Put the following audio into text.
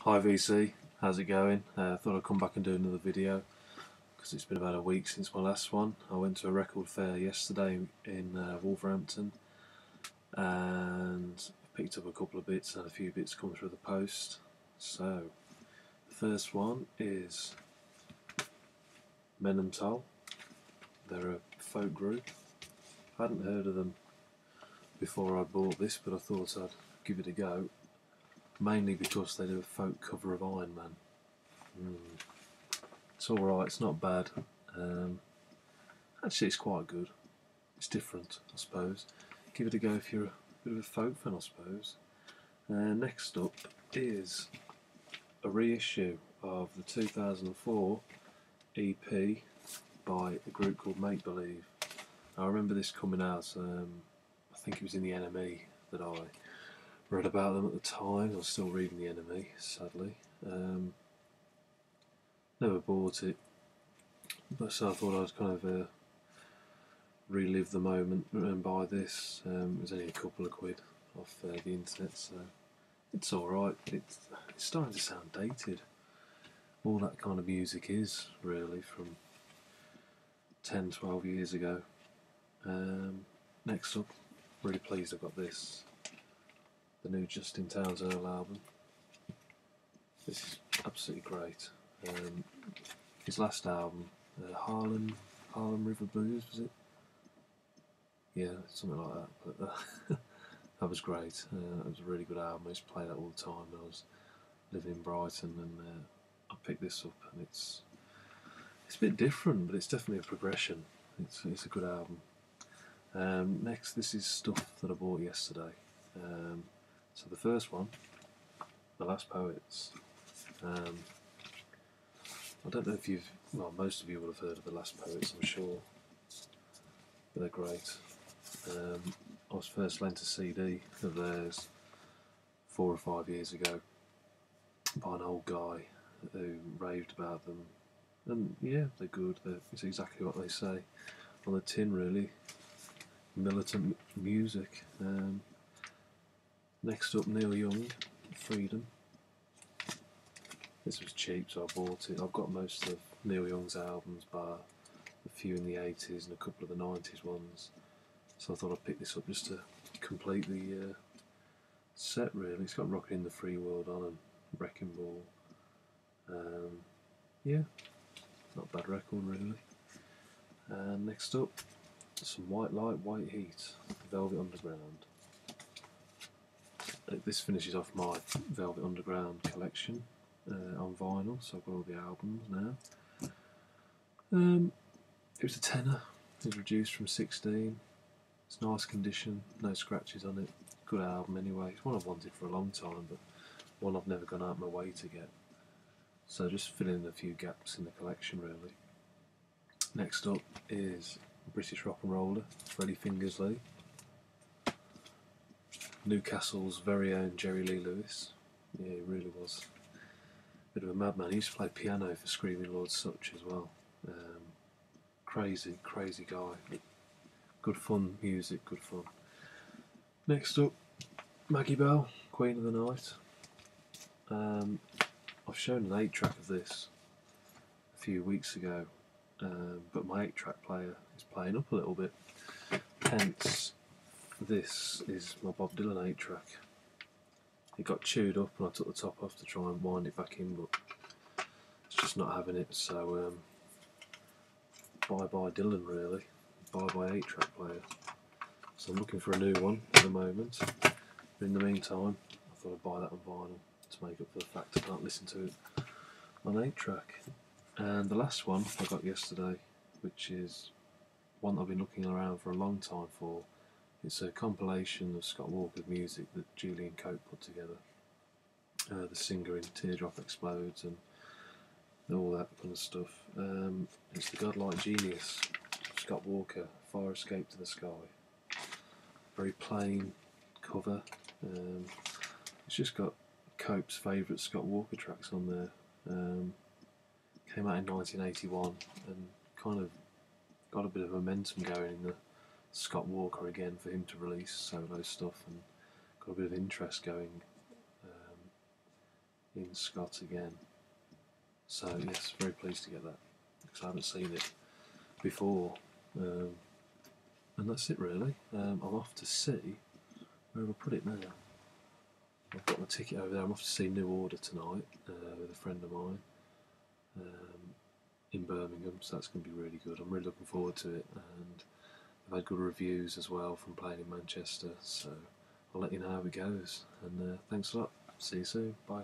Hi VC, how's it going? I thought I'd come back and do another video because it's been about a week since my last one. I went to a record fair yesterday in Wolverhampton and picked up a couple of bits and a few bits come through the post. So, the first one is Men and Toll. They're a folk group. I hadn't heard of them before I bought this, but I thought I'd give it a go. Mainly because they do a folk cover of Iron Man. It's alright, it's not bad. Actually, it's quite good. It's different, I suppose. Give it a go if you're a bit of a folk fan, I suppose. Next up is a reissue of the 2004 EP by a group called Make Believe. I remember this coming out, I think it was in the NME that I read about them at the time. I was still reading the NME, sadly. Never bought it, but so I thought I'd kind of relive the moment and buy this. It was only a couple of quid off the internet, so it's alright. It's starting to sound dated. All that kind of music is, really, from 10, 12 years ago. Next up, really pleased I got this. The new Justin Townsend album. This is absolutely great. His last album, Harlem River Blues, was it? Yeah, something like that. But that was great. It was a really good album. I used to play that all the time when I was living in Brighton, and I picked this up, and it's a bit different, but it's definitely a progression. It's a good album. Next, this is stuff that I bought yesterday. So the first one, The Last Poets. I don't know if most of you will have heard of The Last Poets, I'm sure, but they're great. I was first lent a CD of theirs 4 or 5 years ago by an old guy who raved about them, and yeah, they're good. It's exactly what they say on the tin, really. Militant music. Next up, Neil Young, Freedom. This was cheap, so I bought it. I've got most of Neil Young's albums, bar a few in the 80s and a couple of the 90s ones. So I thought I'd pick this up just to complete the set, really. It's got Rockin' in the Free World on and Wrecking Ball. Yeah, not a bad record, really. And next up, some White Light, White Heat, Velvet Underground. This finishes off my Velvet Underground collection on vinyl, so I've got all the albums now. It was a tenner. It was reduced from 16. It's nice condition, no scratches on it. Good album anyway. It's one I've wanted for a long time, but one I've never gone out of my way to get. So just filling in a few gaps in the collection, really. Next up is British rock and roller, Freddie Fingers Lee. Newcastle's very own Jerry Lee Lewis. Yeah, he really was a bit of a madman. He used to play piano for Screaming Lord Sutch as well. Crazy guy. Good fun music, good fun. Next up, Maggie Bell, Queen of the Night. I've shown an 8-track of this a few weeks ago, but my 8-track player is playing up a little bit. Hence, this is my Bob Dylan 8-track. It got chewed up and I took the top off to try and wind it back in, but it's just not having it, so bye-bye Dylan, really. Bye-bye 8-track player. So I'm looking for a new one at the moment. But in the meantime, I thought I'd buy that on vinyl to make up for the fact I can't listen to it on 8-track. And the last one I got yesterday, which is one I've been looking around for a long time for. It's a compilation of Scott Walker's music that Julian Cope put together. The singer in Teardrop Explodes and all that kind of stuff. It's The Godlike Genius, Scott Walker, Fire Escape to the Sky. Very plain cover. It's just got Cope's favourite Scott Walker tracks on there. Came out in 1981 and kind of got a bit of momentum going in the Scott Walker again for him to release solo stuff, and got a bit of interest going in Scott again. So yes, very pleased to get that, because I haven't seen it before. And that's it really. I'm off to see, where have I put it now? I've got my ticket over there. I'm off to see New Order tonight with a friend of mine in Birmingham, so that's going to be really good. I'm really looking forward to it, and I've had good reviews as well from playing in Manchester, so I'll let you know how it goes. And thanks a lot. See you soon. Bye.